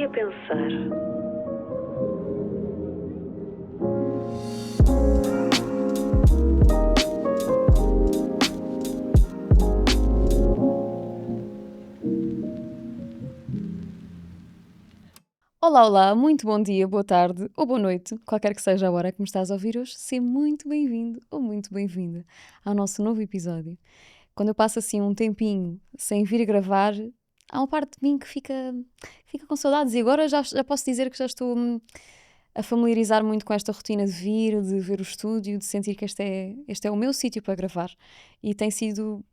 a pensar. Olá, olá, muito bom dia, boa tarde ou boa noite, qualquer que seja a hora que me estás a ouvir hoje, seja muito bem-vindo ou muito bem-vinda ao nosso novo episódio. Quando eu passo assim um tempinho sem vir gravar, há uma parte de mim que fica com saudades e agora já posso dizer que já estou a familiarizar muito com esta rotina de vir, de ver o estúdio, de sentir que este é o meu sítio para gravar e tem sido.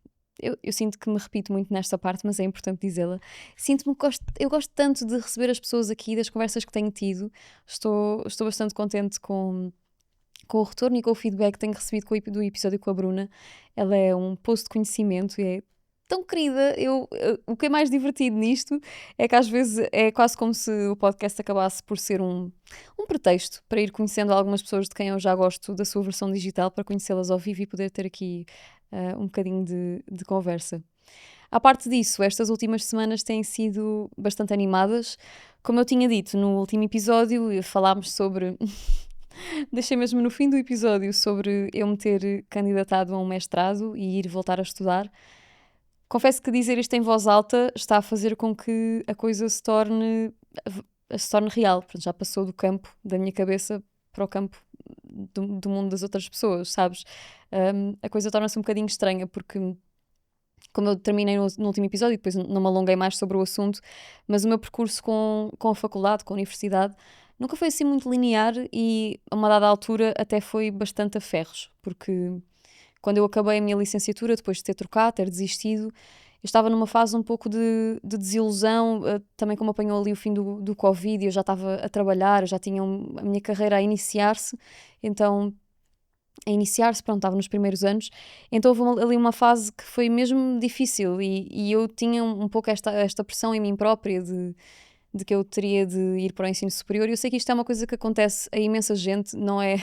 Eu sinto que me repito muito nesta parte, mas é importante dizê-la. Eu gosto tanto de receber as pessoas aqui, das conversas que tenho tido. Estou bastante contente com o retorno e com o feedback que tenho recebido do episódio com a Bruna. Ela é um poço de conhecimento e é tão querida. O que é mais divertido nisto é que às vezes é quase como se o podcast acabasse por ser um pretexto para ir conhecendo algumas pessoas de quem eu já gosto da sua versão digital, para conhecê-las ao vivo e poder ter aqui um bocadinho de conversa. À parte disso, estas últimas semanas têm sido bastante animadas. Como eu tinha dito no último episódio, falámos sobre... Deixei mesmo no fim do episódio sobre eu me ter candidatado a um mestrado e ir voltar a estudar. Confesso que dizer isto em voz alta está a fazer com que a coisa se torne real. Portanto, já passou do campo da minha cabeça para o campo do mundo das outras pessoas, sabes? A coisa torna-se um bocadinho estranha porque, como eu terminei no último episódio, depois não me alonguei mais sobre o assunto, mas o meu percurso com a faculdade, com a universidade, nunca foi assim muito linear e a uma dada altura até foi bastante a ferros, porque quando eu acabei a minha licenciatura, depois de ter trocado, ter desistido, eu estava numa fase um pouco de desilusão, também como apanhou ali o fim do Covid, eu já estava a trabalhar, eu já tinha a minha carreira a iniciar-se, pronto, estava nos primeiros anos, então houve ali uma fase que foi mesmo difícil e eu tinha um pouco esta pressão em mim própria de que eu teria de ir para o ensino superior. Eu sei que isto é uma coisa que acontece a imensa gente, não é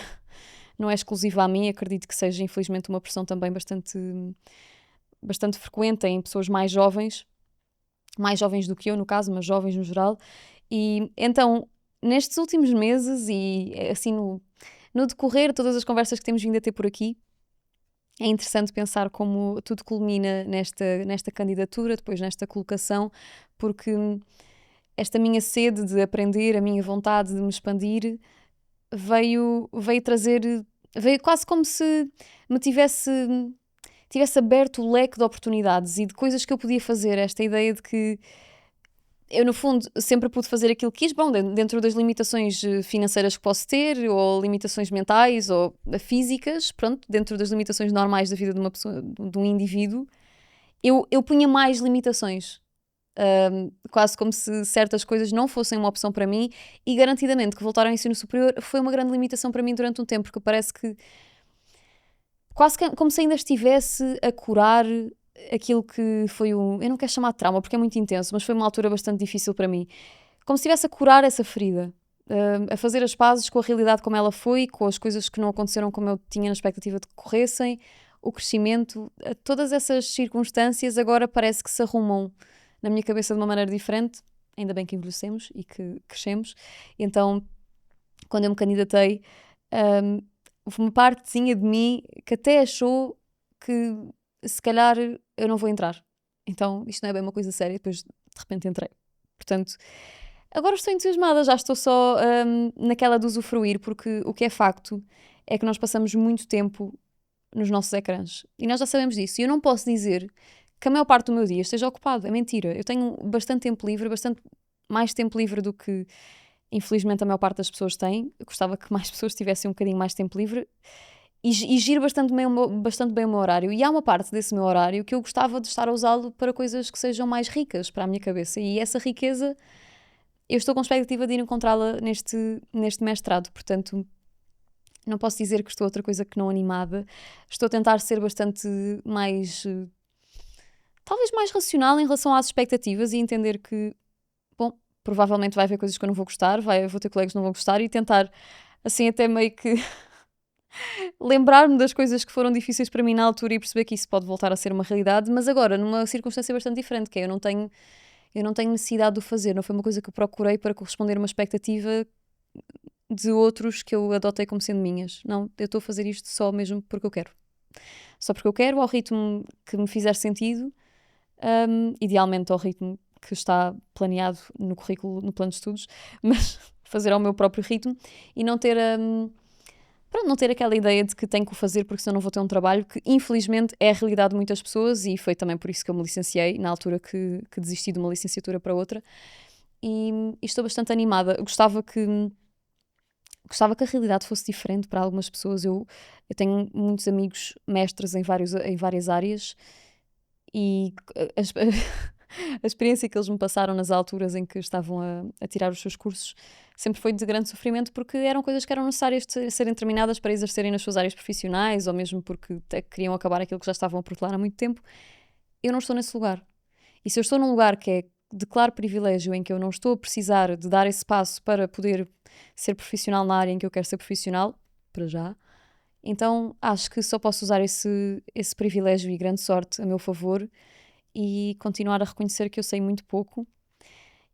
exclusiva a mim, acredito que seja infelizmente uma pressão também bastante frequente em pessoas mais jovens do que eu no caso, mas jovens no geral. E então, nestes últimos meses e assim no decorrer de todas as conversas que temos vindo a ter por aqui, é interessante pensar como tudo culmina nesta candidatura, depois nesta colocação, porque esta minha sede de aprender, a minha vontade de me expandir, veio quase como se me tivesse aberto o leque de oportunidades e de coisas que eu podia fazer. Esta ideia de que eu, no fundo, sempre pude fazer aquilo que quis, bom, dentro das limitações financeiras que posso ter, ou limitações mentais, ou físicas, pronto, dentro das limitações normais da vida de uma pessoa, de um indivíduo, eu punha mais limitações. Quase como se certas coisas não fossem uma opção para mim, e garantidamente que voltar ao ensino superior foi uma grande limitação para mim durante um tempo, porque parece que quase como se ainda estivesse a curar aquilo que foi eu não quero chamar de trauma porque é muito intenso, mas foi uma altura bastante difícil para mim, como se estivesse a curar essa ferida, a fazer as pazes com a realidade como ela foi, com as coisas que não aconteceram como eu tinha na expectativa de que corressem, o crescimento, todas essas circunstâncias agora parece que se arrumam na minha cabeça de uma maneira diferente. Ainda bem que envelhecemos e que crescemos. Então, quando eu me candidatei, houve uma partezinha de mim que até achou que se calhar eu não vou entrar. Então, isto não é bem uma coisa séria, depois de repente entrei. Portanto, agora estou entusiasmada, já estou só naquela de usufruir, porque o que é facto é que nós passamos muito tempo nos nossos ecrãs. E nós já sabemos disso. E eu não posso dizer que a maior parte do meu dia esteja ocupado. É mentira. Eu tenho bastante tempo livre, bastante mais tempo livre do que, infelizmente, a maior parte das pessoas tem. Eu gostava que mais pessoas tivessem um bocadinho mais tempo livre. E giro bastante bem o meu horário. E há uma parte desse meu horário que eu gostava de estar a usá-lo para coisas que sejam mais ricas para a minha cabeça. E essa riqueza, eu estou com expectativa de ir encontrá-la neste mestrado. Portanto, não posso dizer que estou outra coisa que não animada. Estou a tentar ser bastante mais... talvez mais racional em relação às expectativas e entender que, bom, provavelmente vai haver coisas que eu não vou gostar, vou ter colegas que não vão gostar, e tentar, assim, até meio que lembrar-me das coisas que foram difíceis para mim na altura e perceber que isso pode voltar a ser uma realidade, mas agora numa circunstância bastante diferente, que é Eu não tenho necessidade de o fazer, não foi uma coisa que eu procurei para corresponder a uma expectativa de outros que eu adotei como sendo minhas. Não, eu estou a fazer isto só mesmo porque eu quero. Só porque eu quero, ao ritmo que me fizer sentido, idealmente ao ritmo que está planeado no currículo, no plano de estudos, mas fazer ao meu próprio ritmo e não ter, pronto, não ter aquela ideia de que tenho que o fazer porque senão não vou ter um trabalho, que infelizmente é a realidade de muitas pessoas e foi também por isso que eu me licenciei, na altura que desisti de uma licenciatura para outra, e estou bastante animada. Eu gostava que a realidade fosse diferente para algumas pessoas. Eu tenho muitos amigos mestres em várias áreas e a experiência que eles me passaram nas alturas em que estavam a tirar os seus cursos sempre foi de grande sofrimento, porque eram coisas que eram necessárias de serem terminadas para exercerem nas suas áreas profissionais, ou mesmo porque queriam acabar aquilo que já estavam a protelar há muito tempo. Eu não estou nesse lugar. E se eu estou num lugar que é de claro privilégio, em que eu não estou a precisar de dar esse passo para poder ser profissional na área em que eu quero ser profissional, para já, então acho que só posso usar esse privilégio e grande sorte a meu favor e continuar a reconhecer que eu sei muito pouco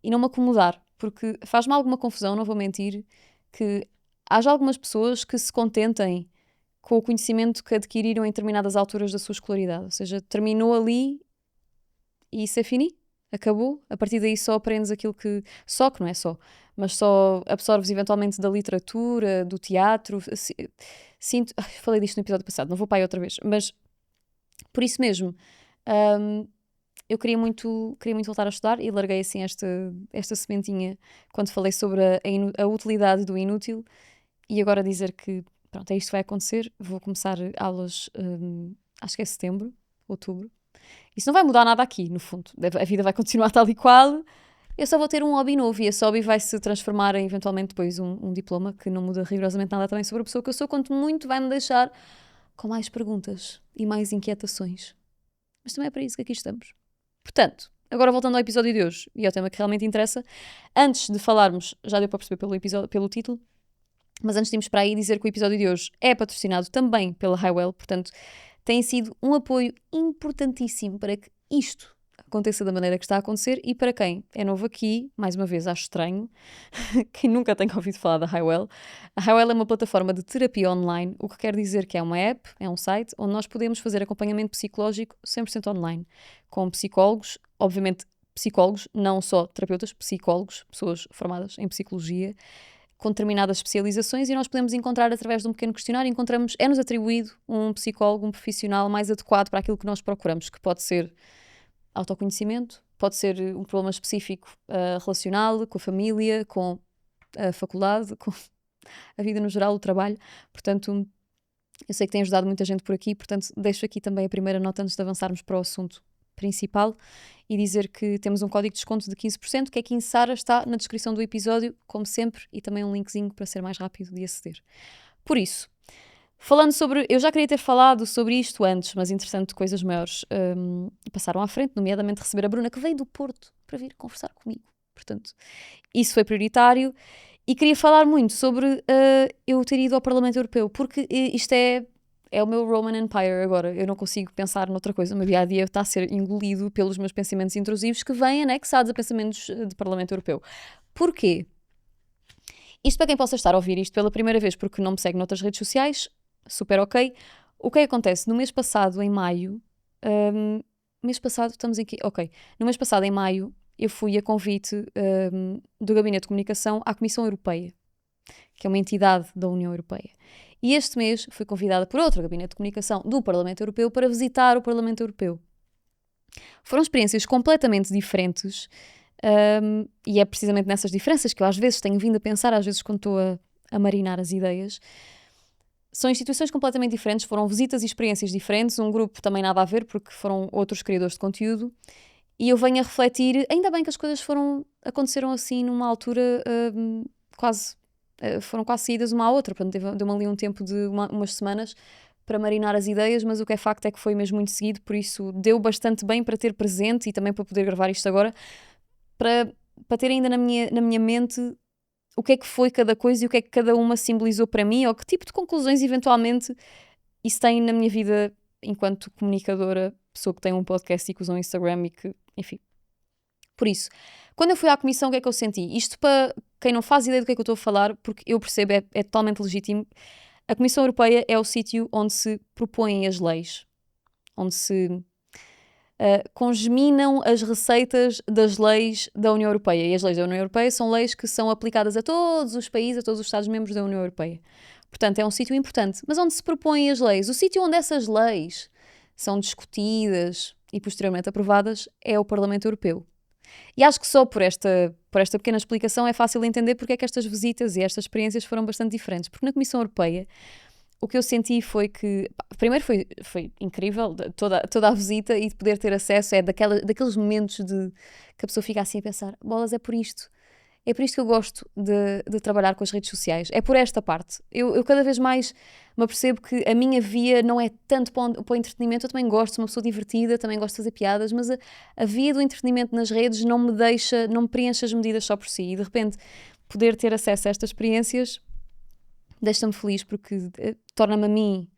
e não me acomodar, porque faz-me alguma confusão, não vou mentir, que haja algumas pessoas que se contentem com o conhecimento que adquiriram em determinadas alturas da sua escolaridade, ou seja, terminou ali e isso é fini, acabou, a partir daí só aprendes aquilo que não é só, mas só absorves eventualmente da literatura, do teatro, sinto, falei disto no episódio passado, não vou para aí outra vez, mas por isso mesmo, hum, eu queria muito voltar a estudar e larguei assim esta sementinha quando falei sobre a utilidade do inútil e agora dizer que pronto, é isto que vai acontecer. Vou começar aulas, acho que é setembro, outubro. Isso não vai mudar nada aqui, no fundo. A vida vai continuar tal e qual. Eu só vou ter um hobby novo e esse hobby vai se transformar em eventualmente depois um diploma que não muda rigorosamente nada também sobre a pessoa que eu sou, quanto muito vai-me deixar com mais perguntas e mais inquietações. Mas também é para isso que aqui estamos. Portanto, agora voltando ao episódio de hoje e ao tema que realmente interessa, antes de falarmos, já deu para perceber pelo título, mas antes de irmos para aí dizer que o episódio de hoje é patrocinado também pela Highwell, portanto, tem sido um apoio importantíssimo para que isto aconteça da maneira que está a acontecer e para quem é novo aqui, mais uma vez acho estranho, quem nunca tenha ouvido falar da Highwell. A Highwell é uma plataforma de terapia online, o que quer dizer que é uma app, é um site, onde nós podemos fazer acompanhamento psicológico 100% online, com psicólogos, obviamente psicólogos, não só terapeutas, psicólogos, pessoas formadas em psicologia, com determinadas especializações e nós podemos encontrar através de um pequeno questionário, é-nos atribuído um psicólogo, um profissional mais adequado para aquilo que nós procuramos, que pode ser autoconhecimento, pode ser um problema específico relacional, com a família, com a faculdade, com a vida no geral, o trabalho. Portanto, eu sei que tem ajudado muita gente por aqui, portanto, deixo aqui também a primeira nota antes de avançarmos para o assunto principal e dizer que temos um código de desconto de 15%, que é 15 Sara, está na descrição do episódio, como sempre, e também um linkzinho para ser mais rápido de aceder. Por isso, falando sobre... Eu já queria ter falado sobre isto antes, mas interessante, coisas maiores passaram à frente, nomeadamente receber a Bruna, que veio do Porto para vir conversar comigo. Portanto, isso foi prioritário. E queria falar muito sobre eu ter ido ao Parlamento Europeu, porque isto é o meu Roman Empire agora. Eu não consigo pensar noutra coisa. O meu dia-a-dia está a ser engolido pelos meus pensamentos intrusivos que vêm anexados a pensamentos de Parlamento Europeu. Porquê? Isto para quem possa estar a ouvir isto pela primeira vez porque não me segue noutras redes sociais, super ok. O que acontece? No mês passado, em maio... mês passado, estamos aqui... Ok. No mês passado, em maio, eu fui a convite do Gabinete de Comunicação à Comissão Europeia, que é uma entidade da União Europeia. E este mês fui convidada por outro Gabinete de Comunicação do Parlamento Europeu para visitar o Parlamento Europeu. Foram experiências completamente diferentes e é precisamente nessas diferenças que eu às vezes tenho vindo a pensar, às vezes quando estou a marinar as ideias. São instituições completamente diferentes, foram visitas e experiências diferentes, um grupo também nada a ver porque foram outros criadores de conteúdo. E eu venho a refletir, ainda bem que as coisas aconteceram assim numa altura foram quase seguidas uma à outra, portanto deu-me ali um tempo de umas semanas para marinar as ideias, mas o que é facto é que foi mesmo muito seguido, por isso deu bastante bem para ter presente e também para poder gravar isto agora, para ter ainda na minha mente o que é que foi cada coisa e o que é que cada uma simbolizou para mim, ou que tipo de conclusões eventualmente isso tem na minha vida enquanto comunicadora, pessoa que tem um podcast e que usa um Instagram e que, enfim, Por isso, quando eu fui à Comissão, o que é que eu senti? Isto para quem não faz ideia do que é que eu estou a falar, porque eu percebo, é totalmente legítimo. A Comissão Europeia é o sítio onde se propõem as leis, onde se congeminam as receitas das leis da União Europeia. E as leis da União Europeia são leis que são aplicadas a todos os países, a todos os Estados-membros da União Europeia. Portanto, é um sítio importante. Mas onde se propõem as leis? O sítio onde essas leis são discutidas e posteriormente aprovadas é o Parlamento Europeu. E acho que só por esta pequena explicação é fácil entender porque é que estas visitas e estas experiências foram bastante diferentes. Porque na Comissão Europeia o que eu senti foi que, primeiro foi incrível, toda a visita e de poder ter acesso, daqueles momentos que a pessoa fica assim a pensar, bolas, é por isto que eu gosto de trabalhar com as redes sociais, é por esta parte. Eu cada vez mais me apercebo que a minha via não é tanto para o entretenimento, eu também gosto, sou uma pessoa divertida, também gosto de fazer piadas, mas a via do entretenimento nas redes não me preenche as medidas só por si, e de repente poder ter acesso a estas experiências deixa-me feliz porque torna-me a mim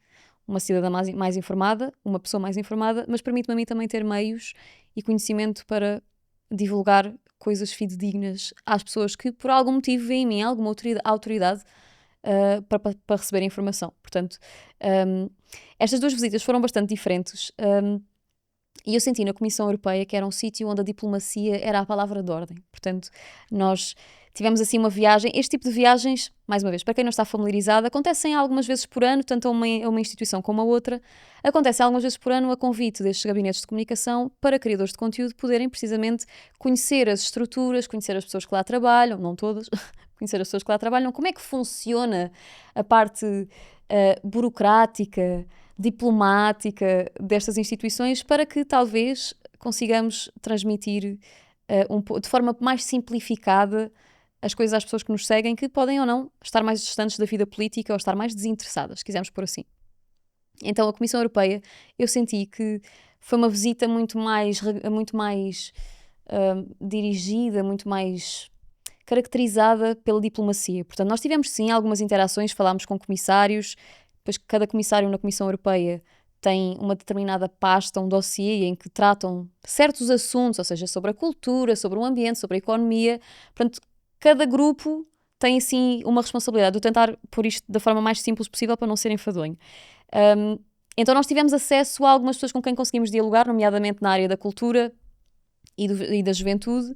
uma cidadã mais informada, uma pessoa mais informada, mas permite-me a mim também ter meios e conhecimento para divulgar coisas fidedignas às pessoas que por algum motivo veem em mim alguma autoridade para receber a informação. Portanto, estas duas visitas foram bastante diferentes e eu senti na Comissão Europeia que era um sítio onde a diplomacia era a palavra de ordem. Portanto, nós tivemos assim uma viagem. Este tipo de viagens, mais uma vez, para quem não está familiarizado, acontecem algumas vezes por ano, tanto a uma instituição como a outra. Acontece algumas vezes por ano a convite destes gabinetes de comunicação para criadores de conteúdo poderem precisamente conhecer as estruturas, conhecer as pessoas que lá trabalham, não todas, conhecer as pessoas que lá trabalham, como é que funciona a parte burocrática, diplomática destas instituições, para que talvez consigamos transmitir de forma mais simplificada as coisas às pessoas que nos seguem, que podem ou não estar mais distantes da vida política ou estar mais desinteressadas, se quisermos pôr assim. Então a Comissão Europeia, eu senti que foi uma visita muito mais dirigida, muito mais caracterizada pela diplomacia. Portanto, nós tivemos sim algumas interações, falámos com comissários, depois cada comissário na Comissão Europeia tem uma determinada pasta, um dossiê em que tratam certos assuntos, ou seja, sobre a cultura, sobre o ambiente, sobre a economia. Portanto, cada grupo tem assim uma responsabilidade. Eu tentar pôr isto da forma mais simples possível para não ser enfadonho. Então nós tivemos acesso a algumas pessoas com quem conseguimos dialogar, nomeadamente na área da cultura e da juventude.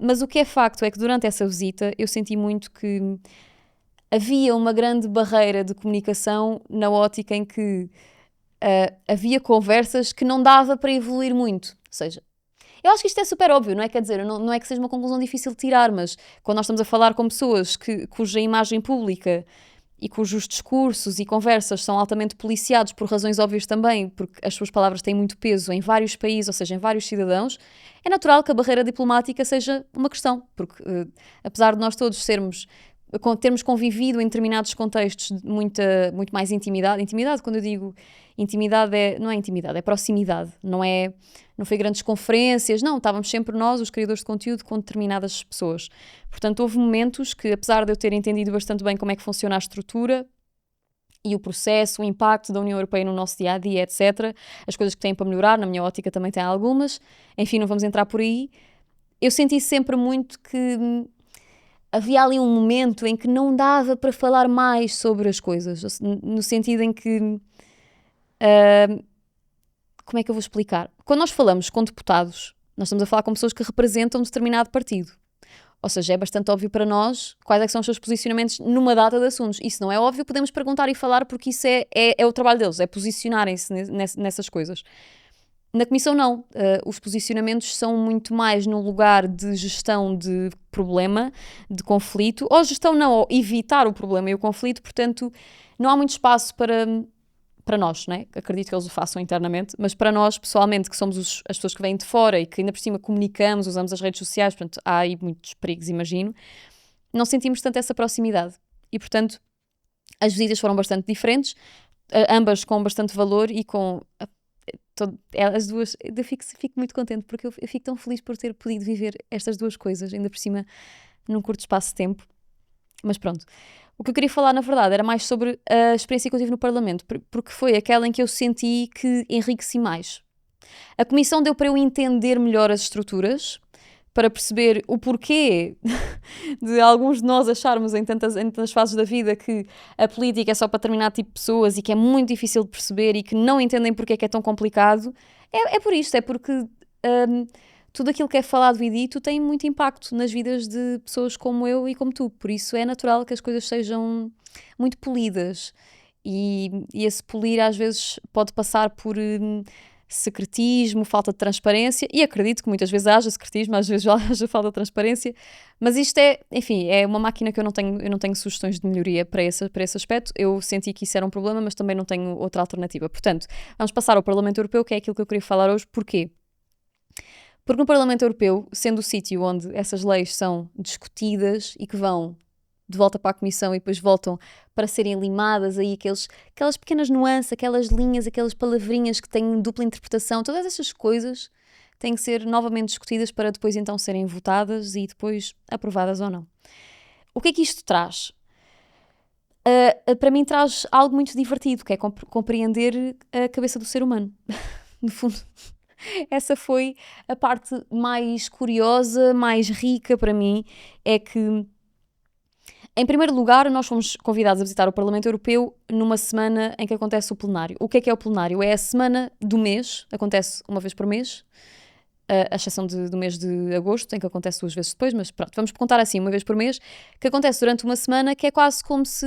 Mas o que é facto é que durante essa visita eu senti muito que havia uma grande barreira de comunicação na ótica em que havia conversas que não dava para evoluir muito. Ou seja, eu acho que isto é super óbvio, não é? Quer dizer, não é que seja uma conclusão difícil de tirar, mas quando nós estamos a falar com pessoas cuja imagem pública e cujos discursos e conversas são altamente policiados por razões óbvias também, porque as suas palavras têm muito peso em vários países, ou seja, em vários cidadãos, é natural que a barreira diplomática seja uma questão, porque apesar de nós todos termos convivido em determinados contextos de muito mais intimidade, quando eu digo intimidade não é intimidade, é proximidade, não foi grandes conferências, não, estávamos sempre nós, os criadores de conteúdo, com determinadas pessoas. Portanto, houve momentos que, apesar de eu ter entendido bastante bem como é que funciona a estrutura e o processo, o impacto da União Europeia no nosso dia-a-dia, etc., as coisas que têm para melhorar, na minha ótica também tem algumas, enfim, não vamos entrar por aí, eu senti sempre muito que havia ali um momento em que não dava para falar mais sobre as coisas, no sentido em que como é que eu vou explicar? Quando nós falamos com deputados, nós estamos a falar com pessoas que representam um determinado partido. Ou seja, é bastante óbvio para nós quais é que são os seus posicionamentos numa data de assuntos. Isso não é óbvio, podemos perguntar e falar porque isso é o trabalho deles, é posicionarem-se nessas coisas. Na Comissão não, os posicionamentos são muito mais no lugar de gestão de problema, de conflito, ou gestão não, ou evitar o problema e o conflito, portanto não há muito espaço para nós, né? Acredito que eles o façam internamente, mas para nós, pessoalmente, que somos as pessoas que vêm de fora e que ainda por cima comunicamos, usamos as redes sociais, portanto, há aí muitos perigos, imagino, não sentimos tanto essa proximidade. E, portanto, as visitas foram bastante diferentes, ambas com bastante valor e com... as duas, eu fico muito contente porque eu fico tão feliz por ter podido viver estas duas coisas, ainda por cima, num curto espaço de tempo. Mas pronto. O que eu queria falar, na verdade, era mais sobre a experiência que eu tive no Parlamento, porque foi aquela em que eu senti que enriqueci mais. A Comissão deu para eu entender melhor as estruturas, para perceber o porquê de alguns de nós acharmos em tantas fases da vida que a política é só para determinado tipo de pessoas e que é muito difícil de perceber e que não entendem porque é que é tão complicado, é por isto, é porque tudo aquilo que é falado e dito tem muito impacto nas vidas de pessoas como eu e como tu, por isso é natural que as coisas sejam muito polidas e esse polir às vezes pode passar por secretismo, falta de transparência, e acredito que muitas vezes haja secretismo, às vezes haja falta de transparência, mas isto é, enfim, é uma máquina que eu não tenho sugestões de melhoria para esse aspecto. Eu senti que isso era um problema, mas também não tenho outra alternativa. Portanto, vamos passar ao Parlamento Europeu, que é aquilo que eu queria falar hoje. Porquê? Porque no Parlamento Europeu, sendo o sítio onde essas leis são discutidas e que vão de volta para a Comissão e depois voltam para serem limadas aí aquelas pequenas nuances, aquelas linhas, aquelas palavrinhas que têm dupla interpretação, todas essas coisas têm que ser novamente discutidas para depois então serem votadas e depois aprovadas ou não. O que é que isto traz? Para mim traz algo muito divertido, que é compreender a cabeça do ser humano. No fundo, essa foi a parte mais curiosa, mais rica para mim, é que em primeiro lugar, nós fomos convidados a visitar o Parlamento Europeu numa semana em que acontece o plenário. O que é o plenário? É a semana do mês, acontece uma vez por mês, a exceção do mês de agosto, em que acontece 2 vezes depois, mas pronto, vamos contar assim, uma vez por mês, que acontece durante uma semana, que é quase como se...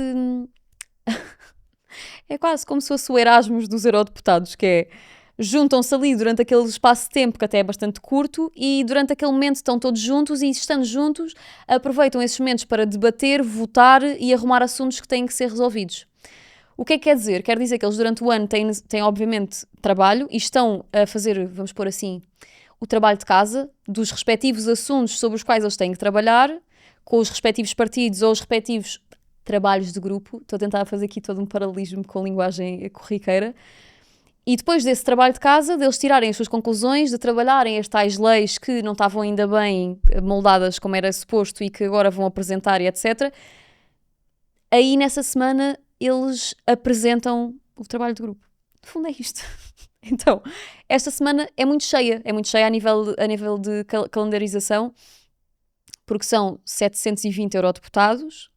é quase como se fosse o Erasmus dos eurodeputados, que é... juntam-se ali durante aquele espaço de tempo que até é bastante curto e durante aquele momento estão todos juntos e estando juntos aproveitam esses momentos para debater, votar e arrumar assuntos que têm que ser resolvidos. O que é que quer dizer? Quer dizer que eles durante o ano têm obviamente trabalho e estão a fazer, vamos pôr assim, o trabalho de casa dos respectivos assuntos sobre os quais eles têm que trabalhar com os respectivos partidos ou os respectivos trabalhos de grupo. Estou a tentar fazer aqui todo um paralelismo com a linguagem corriqueira. E depois desse trabalho de casa, deles tirarem as suas conclusões, de trabalharem as tais leis que não estavam ainda bem moldadas como era suposto e que agora vão apresentar e etc. Aí nessa semana eles apresentam o trabalho de grupo. No fundo é isto. Então, esta semana é muito cheia a nível de calendarização, porque são 720 eurodeputados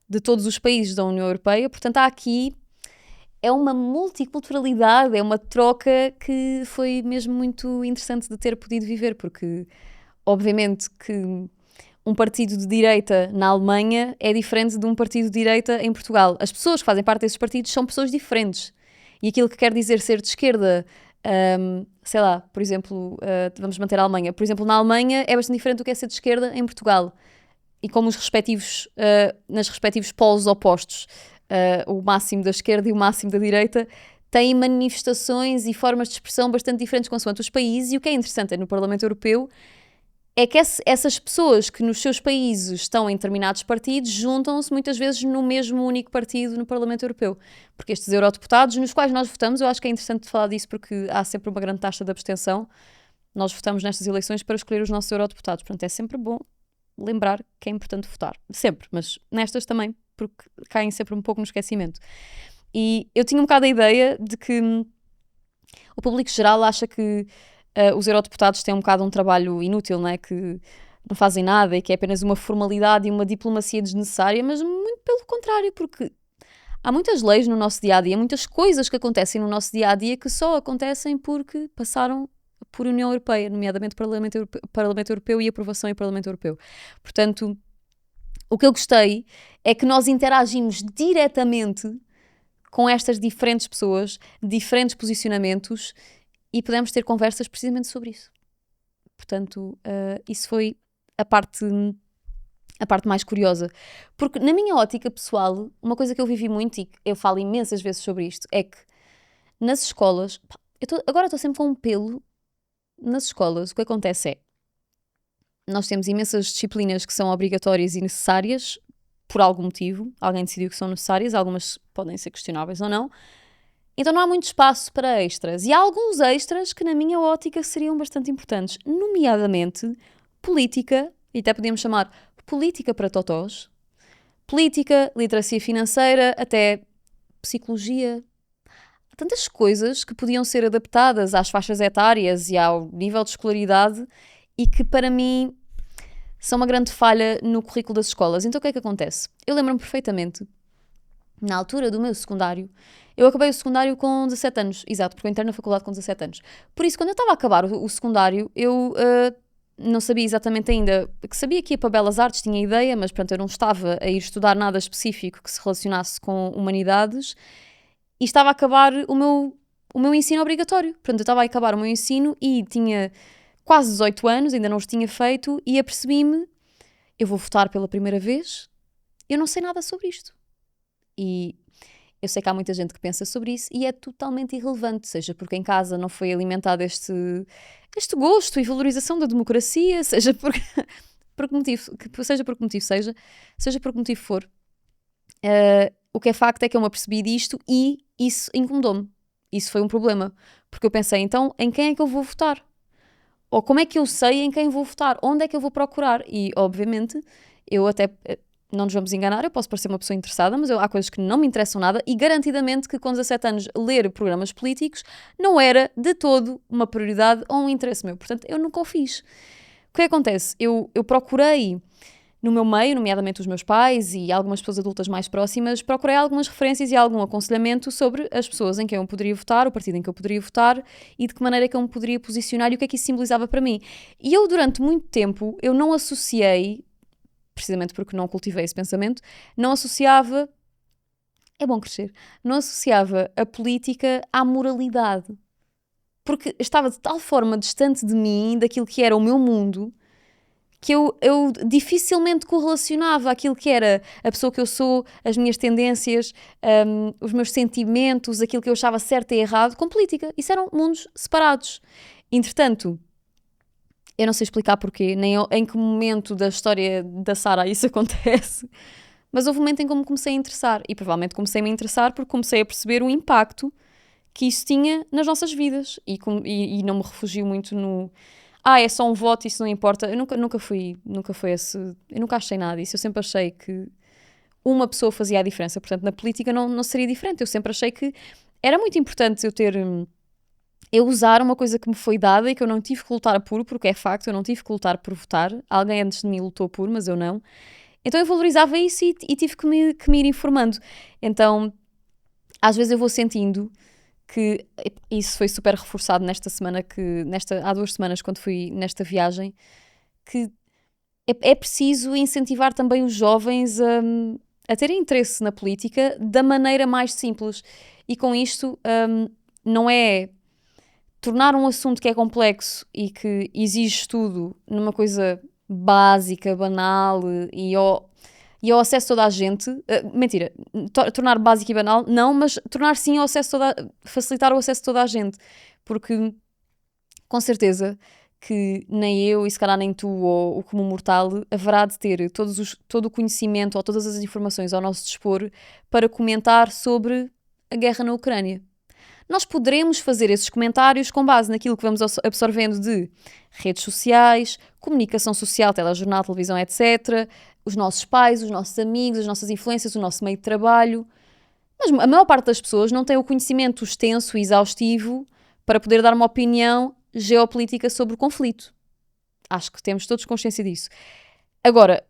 de todos os países da União Europeia, portanto há aqui... é uma multiculturalidade, é uma troca que foi mesmo muito interessante de ter podido viver, porque obviamente que um partido de direita na Alemanha é diferente de um partido de direita em Portugal. As pessoas que fazem parte desses partidos são pessoas diferentes. E aquilo que quer dizer ser de esquerda, sei lá, por exemplo, vamos manter a Alemanha. Por exemplo, na Alemanha é bastante diferente do que é ser de esquerda em Portugal. E como os respectivos, nas respectivos polos opostos, o máximo da esquerda e o máximo da direita, têm manifestações e formas de expressão bastante diferentes consoante os países, e o que é interessante no Parlamento Europeu é que essas pessoas que nos seus países estão em determinados partidos juntam-se muitas vezes no mesmo único partido no Parlamento Europeu, porque estes eurodeputados nos quais nós votamos, eu acho que é interessante falar disso porque há sempre uma grande taxa de abstenção, nós votamos nestas eleições para escolher os nossos eurodeputados, portanto é sempre bom lembrar que é importante votar, sempre, mas nestas também, porque caem sempre um pouco no esquecimento. E eu tinha um bocado a ideia de que o público geral acha que os eurodeputados têm um bocado um trabalho inútil, não é? Que não fazem nada e que é apenas uma formalidade e uma diplomacia desnecessária, mas muito pelo contrário, porque há muitas leis no nosso dia-a-dia, muitas coisas que acontecem no nosso dia-a-dia que só acontecem porque passaram por União Europeia, nomeadamente Parlamento Europeu e aprovação em Parlamento Europeu. Portanto, o que eu gostei é que nós interagimos diretamente com estas diferentes pessoas, diferentes posicionamentos, e pudemos ter conversas precisamente sobre isso. Portanto, isso foi a parte mais curiosa. Porque na minha ótica pessoal, uma coisa que eu vivi muito e que eu falo imensas vezes sobre isto, é que nas escolas, agora estou sempre com um pelo, nas escolas o que acontece é, nós temos imensas disciplinas que são obrigatórias e necessárias, por algum motivo, alguém decidiu que são necessárias, algumas podem ser questionáveis ou não, então não há muito espaço para extras. E há alguns extras que na minha ótica seriam bastante importantes, nomeadamente política, e até podíamos chamar política para totós, política, literacia financeira, até psicologia. Há tantas coisas que podiam ser adaptadas às faixas etárias e ao nível de escolaridade e que para mim são uma grande falha no currículo das escolas. Então o que é que acontece? Eu lembro-me perfeitamente, na altura do meu secundário, eu acabei o secundário com 17 anos, exato, porque eu entrei na faculdade com 17 anos. Por isso, quando eu estava a acabar o secundário, eu não sabia exatamente ainda, que sabia que ia para Belas Artes, tinha ideia, mas pronto, eu não estava a ir estudar nada específico que se relacionasse com humanidades, e estava a acabar o meu ensino obrigatório. Portanto, eu estava a acabar o meu ensino e tinha quase 18 anos, ainda não os tinha feito, e apercebi-me, eu vou votar pela primeira vez, eu não sei nada sobre isto. E eu sei que há muita gente que pensa sobre isso e é totalmente irrelevante, seja porque em casa não foi alimentado este gosto e valorização da democracia, seja por que motivo, seja por que motivo seja por que motivo for. O que é facto é que eu me apercebi disto e isso incomodou-me. Isso foi um problema. Porque eu pensei, então, em quem é que eu vou votar? Ou como é que eu sei em quem vou votar? Onde é que eu vou procurar? E, obviamente, eu até... Não nos vamos enganar, eu posso parecer uma pessoa interessada, mas há coisas que não me interessam nada e garantidamente que com 17 anos ler programas políticos não era de todo uma prioridade ou um interesse meu. Portanto, eu nunca o fiz. O que acontece? Eu procurei no meu meio, nomeadamente os meus pais e algumas pessoas adultas mais próximas, procurei algumas referências e algum aconselhamento sobre as pessoas em quem eu poderia votar, o partido em que eu poderia votar e de que maneira que eu me poderia posicionar e o que é que isso simbolizava para mim. E eu, durante muito tempo, eu não associei, precisamente porque não cultivei esse pensamento, não associava, é bom crescer, não associava a política à moralidade. Porque estava de tal forma distante de mim, daquilo que era o meu mundo, que eu dificilmente correlacionava aquilo que era a pessoa que eu sou, as minhas tendências, os meus sentimentos, aquilo que eu achava certo e errado, com política. Isso eram mundos separados. Entretanto, eu não sei explicar porquê, nem em que momento da história da Sara isso acontece, mas houve um momento em que eu me comecei a interessar. E provavelmente comecei-me a interessar porque comecei a perceber o impacto que isso tinha nas nossas vidas. E não me refugio muito no... é só um voto, isso não importa. Eu nunca fui esse... Eu nunca achei nada disso. Eu sempre achei que uma pessoa fazia a diferença. Portanto, na política não seria diferente. Eu sempre achei que era muito importante eu usar uma coisa que me foi dada e que eu não tive que lutar por, porque é facto, eu não tive que lutar por votar. Alguém antes de mim lutou por, mas eu não. Então eu valorizava isso e tive que me ir informando. Então, às vezes eu vou sentindo que isso foi super reforçado nesta semana, há 2 semanas, quando fui nesta viagem, que é preciso incentivar também os jovens a terem interesse na política da maneira mais simples. E com isto, não é tornar um assunto que é complexo e que exige estudo numa coisa básica, banal e ao acesso de toda a gente. Mentira, tornar básico e banal, não, mas tornar sim facilitar o acesso de toda a gente. Porque, com certeza, que nem eu e se calhar nem tu ou o comum mortal haverá de ter todo o conhecimento ou todas as informações ao nosso dispor para comentar sobre a guerra na Ucrânia. Nós poderemos fazer esses comentários com base naquilo que vamos absorvendo de redes sociais, comunicação social, telejornal, televisão, etc., os nossos pais, os nossos amigos, as nossas influências, o nosso meio de trabalho. Mas a maior parte das pessoas não tem o conhecimento extenso e exaustivo para poder dar uma opinião geopolítica sobre o conflito. Acho que temos todos consciência disso. Agora,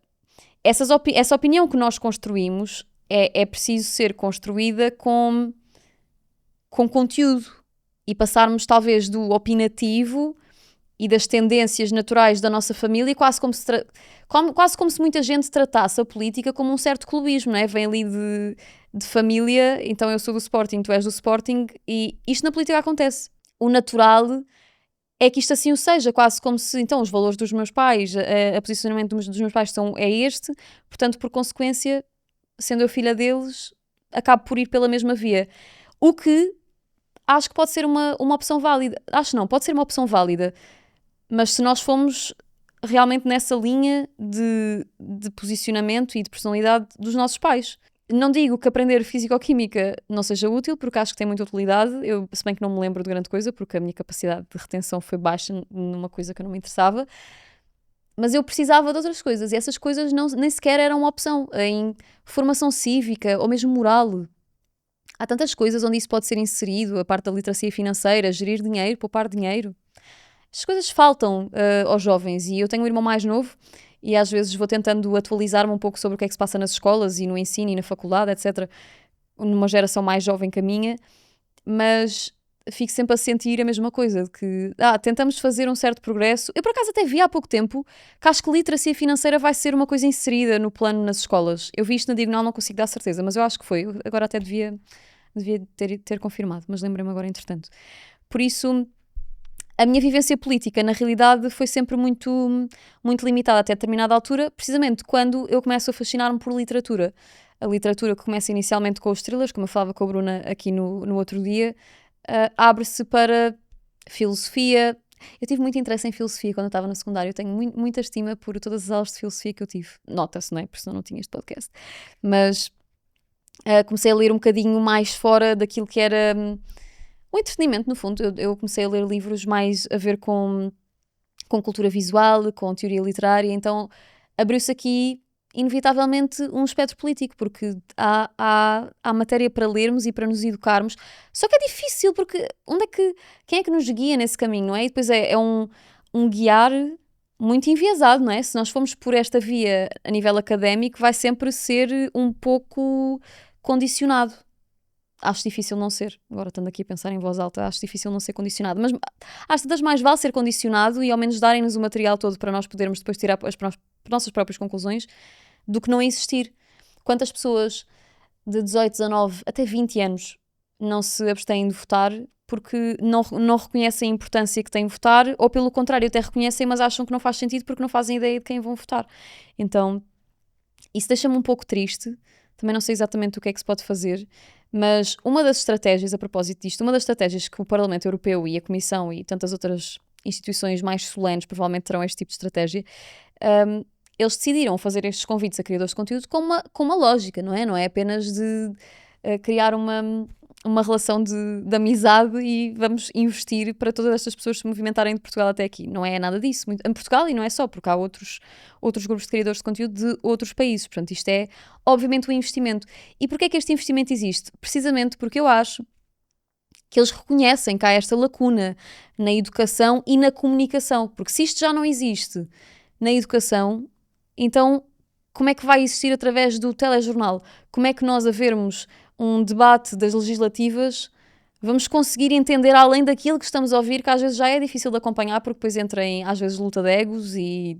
essa opinião que nós construímos é preciso ser construída com conteúdo e passarmos talvez do opinativo e das tendências naturais da nossa família quase como se muita gente tratasse a política como um certo clubismo, não é? Vem ali de família, então eu sou do Sporting, tu és do Sporting, e isto na política acontece. O natural é que isto assim o seja, quase como se então os valores dos meus pais, a posicionamento dos meus pais é este, portanto, por consequência, sendo eu filha deles, acabo por ir pela mesma via. O que acho que pode ser uma opção válida. Acho não, pode ser uma opção válida. Mas se nós formos realmente nessa linha de posicionamento e de personalidade dos nossos pais. Não digo que aprender físico-química não seja útil, porque acho que tem muita utilidade. Se bem que não me lembro de grande coisa, porque a minha capacidade de retenção foi baixa numa coisa que eu não me interessava. Mas eu precisava de outras coisas. E essas coisas nem sequer eram uma opção. Em formação cívica ou mesmo moral. Há tantas coisas onde isso pode ser inserido, a parte da literacia financeira, gerir dinheiro, poupar dinheiro. Estas coisas faltam aos jovens e eu tenho um irmão mais novo e às vezes vou tentando atualizar-me um pouco sobre o que é que se passa nas escolas e no ensino e na faculdade, etc., numa geração mais jovem que a minha, mas fico sempre a sentir a mesma coisa, de que tentamos fazer um certo progresso. Eu por acaso até vi há pouco tempo que acho que literacia financeira vai ser uma coisa inserida no plano nas escolas. Eu vi isto na diagonal, não consigo dar certeza, mas eu acho que foi. Agora até devia ter confirmado, mas lembrei-me agora entretanto. Por isso, a minha vivência política, na realidade, foi sempre muito, muito limitada até determinada altura, precisamente quando eu começo a fascinar-me por literatura. A literatura que começa inicialmente com os thrillers, como eu falava com a Bruna aqui no outro dia, abre-se para filosofia. Eu tive muito interesse em filosofia quando eu estava no secundário. Eu tenho muita estima por todas as aulas de filosofia que eu tive. Nota-se, não é? Porque senão não tinha este podcast. Mas comecei a ler um bocadinho mais fora daquilo que era o entretenimento, no fundo. Eu comecei a ler livros mais a ver com cultura visual, com teoria literária. Então abriu-se aqui inevitavelmente um espectro político, porque há matéria para lermos e para nos educarmos, só que é difícil, porque quem é que nos guia nesse caminho, não é? E depois é um guiar muito enviesado, não é? Se nós formos por esta via a nível académico, vai sempre ser um pouco condicionado. Acho difícil não ser, agora estando aqui a pensar em voz alta, acho difícil não ser condicionado, mas às tantas mais vale ser condicionado e ao menos darem-nos o material todo para nós podermos depois tirar as nossas próprias conclusões, do que não existir. Quantas pessoas de 18, 19 até 20 anos não se abstêm de votar porque não reconhecem a importância que tem votar, ou pelo contrário, até reconhecem, mas acham que não faz sentido porque não fazem ideia de quem vão votar. Então, isso deixa-me um pouco triste. Também não sei exatamente o que é que se pode fazer, mas uma das estratégias, a propósito disto, uma das estratégias que o Parlamento Europeu e a Comissão e tantas outras instituições mais solenes provavelmente terão este tipo de estratégia, eles decidiram fazer estes convites a criadores de conteúdo com uma lógica, não é? Não é apenas de criar uma relação de amizade e vamos investir para todas estas pessoas se movimentarem de Portugal até aqui. Não é nada disso. Em Portugal, e não é só, porque há outros grupos de criadores de conteúdo de outros países. Portanto, isto é, obviamente, um investimento. E porquê é que este investimento existe? Precisamente porque eu acho que eles reconhecem que há esta lacuna na educação e na comunicação. Porque se isto já não existe na educação, então como é que vai existir através do telejornal? Como é que nós, a vermos um debate das legislativas, vamos conseguir entender além daquilo que estamos a ouvir, que às vezes já é difícil de acompanhar, porque depois entra em, às vezes, luta de egos e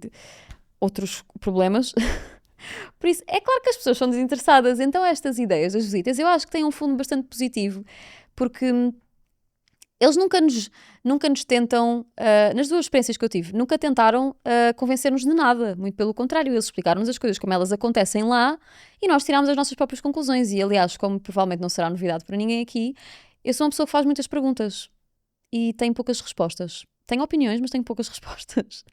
outros problemas. Por isso, é claro que as pessoas são desinteressadas. Então estas ideias das visitas, eu acho que têm um fundo bastante positivo, porque eles nunca nos tentam, nas duas experiências que eu tive, nunca tentaram convencer-nos de nada. Muito pelo contrário, eles explicaram-nos as coisas como elas acontecem lá e nós tirámos as nossas próprias conclusões. E aliás, como provavelmente não será novidade para ninguém aqui, eu sou uma pessoa que faz muitas perguntas e tem poucas respostas. Tenho opiniões, mas tenho poucas respostas.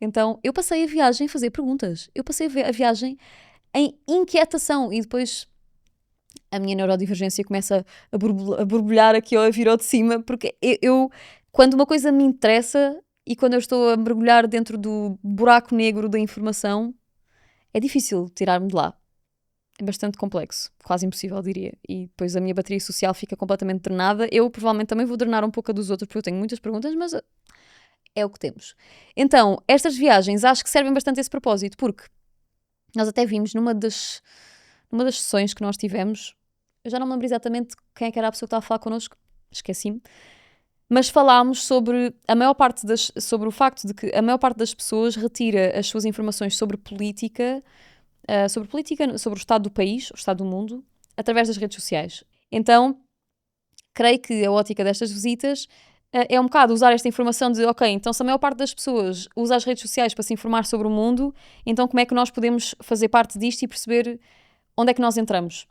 Então, eu passei a viagem a fazer perguntas. Eu passei a viagem em inquietação e depois a minha neurodivergência começa a borbulhar aqui ou a vir ao de cima, porque quando uma coisa me interessa e quando eu estou a mergulhar dentro do buraco negro da informação, é difícil tirar-me de lá. É bastante complexo, quase impossível, diria. E depois a minha bateria social fica completamente drenada. Eu provavelmente também vou drenar um pouco a dos outros, porque eu tenho muitas perguntas, mas é o que temos. Então, estas viagens acho que servem bastante a esse propósito, porque nós até vimos numa das sessões que nós tivemos, eu já não me lembro exatamente quem é que era a pessoa que estava a falar connosco, esqueci-me, mas falámos sobre sobre o facto de que a maior parte das pessoas retira as suas informações sobre política, sobre o estado do país, o estado do mundo, através das redes sociais. Então, creio que a ótica destas visitas é um bocado usar esta informação de, ok, então se a maior parte das pessoas usa as redes sociais para se informar sobre o mundo, então como é que nós podemos fazer parte disto e perceber onde é que nós entramos?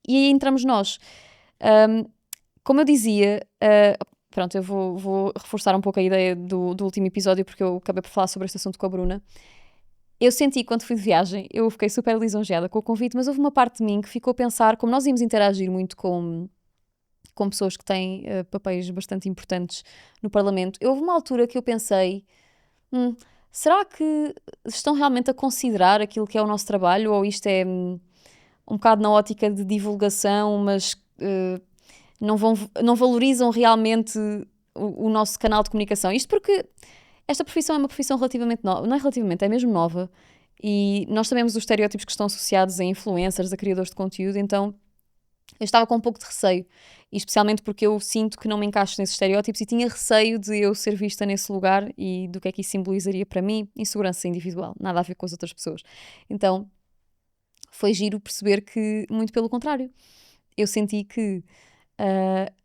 E aí entramos nós. Como eu dizia, pronto, eu vou reforçar um pouco a ideia do último episódio, porque eu acabei por falar sobre este assunto com a Bruna. Eu senti, quando fui de viagem, eu fiquei super lisonjeada com o convite, mas houve uma parte de mim que ficou a pensar, como nós íamos interagir muito com pessoas que têm papéis bastante importantes no Parlamento, houve uma altura que eu pensei, será que estão realmente a considerar aquilo que é o nosso trabalho, ou isto é um bocado na ótica de divulgação, mas não valorizam realmente o nosso canal de comunicação? Isto porque esta profissão é uma profissão relativamente nova, não é relativamente, é mesmo nova. E nós sabemos os estereótipos que estão associados a influencers, a criadores de conteúdo, então eu estava com um pouco de receio, e especialmente porque eu sinto que não me encaixo nesses estereótipos e tinha receio de eu ser vista nesse lugar e do que é que isso simbolizaria para mim, insegurança individual, nada a ver com as outras pessoas. Então foi giro perceber que, muito pelo contrário, eu senti que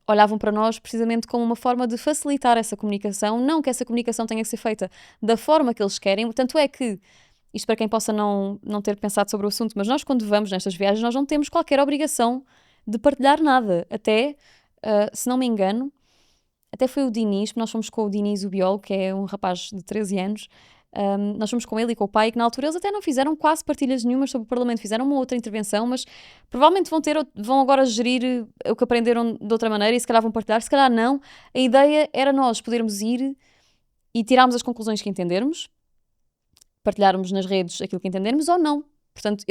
olhavam para nós precisamente como uma forma de facilitar essa comunicação, não que essa comunicação tenha que ser feita da forma que eles querem, tanto é que, isto para quem possa não ter pensado sobre o assunto, mas nós quando vamos nestas viagens nós não temos qualquer obrigação de partilhar nada, até, se não me engano, até foi o Diniz, nós fomos com o Diniz, o biólogo, que é um rapaz de 13 anos, nós fomos com ele e com o pai, que na altura eles até não fizeram quase partilhas nenhumas sobre o Parlamento, fizeram uma outra intervenção, mas provavelmente vão agora gerir o que aprenderam de outra maneira e se calhar vão partilhar, se calhar não. A ideia era nós podermos ir e tirarmos as conclusões que entendermos, partilharmos nas redes aquilo que entendermos ou não. Portanto,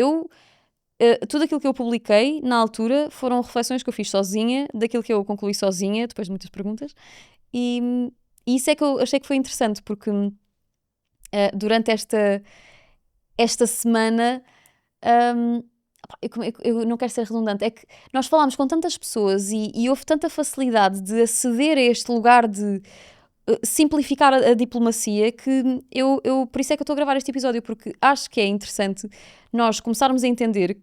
tudo aquilo que eu publiquei na altura foram reflexões que eu fiz sozinha, daquilo que eu concluí sozinha, depois de muitas perguntas, e isso é que eu achei que foi interessante, porque durante esta semana, eu não quero ser redundante, é que nós falámos com tantas pessoas e houve tanta facilidade de aceder a este lugar de simplificar a diplomacia que por isso é que eu estou a gravar este episódio, porque acho que é interessante nós começarmos a entender,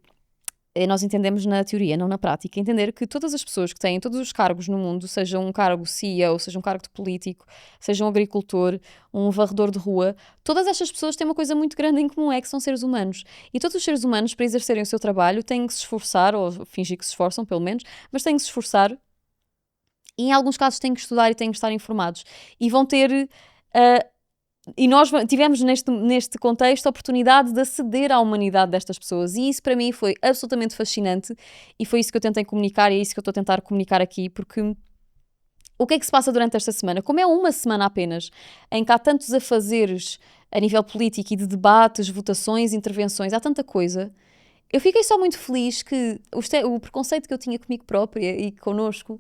nós entendemos na teoria, não na prática, entender que todas as pessoas que têm todos os cargos no mundo, seja um cargo CEO, seja um cargo de político, seja um agricultor, um varredor de rua, todas estas pessoas têm uma coisa muito grande em comum, é que são seres humanos. E todos os seres humanos, para exercerem o seu trabalho, têm que se esforçar, ou fingir que se esforçam, pelo menos, mas têm que se esforçar. E em alguns casos têm que estudar e têm que estar informados. E vão ter... e nós tivemos neste contexto a oportunidade de aceder à humanidade destas pessoas. E isso para mim foi absolutamente fascinante. E foi isso que eu tentei comunicar e é isso que eu estou a tentar comunicar aqui. Porque o que é que se passa durante esta semana? Como é uma semana apenas, em que há tantos afazeres a nível político e de debates, votações, intervenções, há tanta coisa... Eu fiquei só muito feliz que o preconceito que eu tinha comigo própria e connosco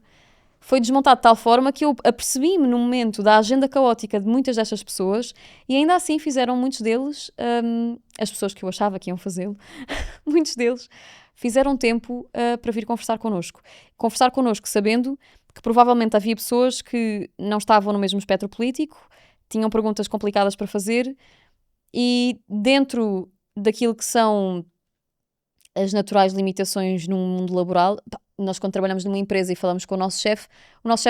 foi desmontado de tal forma que eu apercebi-me no momento da agenda caótica de muitas destas pessoas e ainda assim fizeram muitos deles, as pessoas que eu achava que iam fazê-lo, muitos deles fizeram tempo para vir conversar connosco. Conversar connosco sabendo que provavelmente havia pessoas que não estavam no mesmo espectro político, tinham perguntas complicadas para fazer e dentro daquilo que são as naturais limitações num mundo laboral, nós quando trabalhamos numa empresa e falamos com o nosso chefe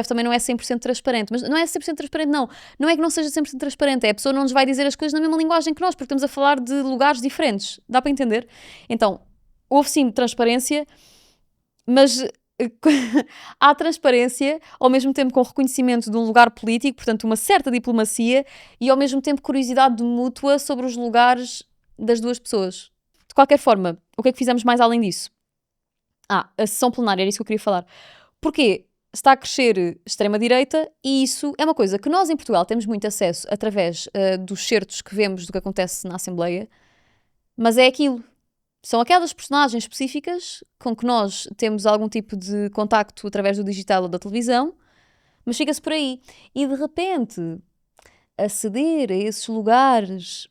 também não é 100% transparente, mas não é 100% transparente não é que não seja 100% transparente, é a pessoa não nos vai dizer as coisas na mesma linguagem que nós, porque estamos a falar de lugares diferentes, dá para entender? Então, houve sim transparência, mas há transparência ao mesmo tempo com reconhecimento de um lugar político, portanto uma certa diplomacia e ao mesmo tempo curiosidade mútua sobre os lugares das duas pessoas. De qualquer forma, o que é que fizemos mais além disso? A sessão plenária, era isso que eu queria falar. Porque está a crescer extrema-direita e isso é uma coisa que nós em Portugal temos muito acesso através dos certos que vemos do que acontece na Assembleia, mas é aquilo. São aquelas personagens específicas com que nós temos algum tipo de contacto através do digital ou da televisão, mas fica-se por aí. E de repente, aceder a esses lugares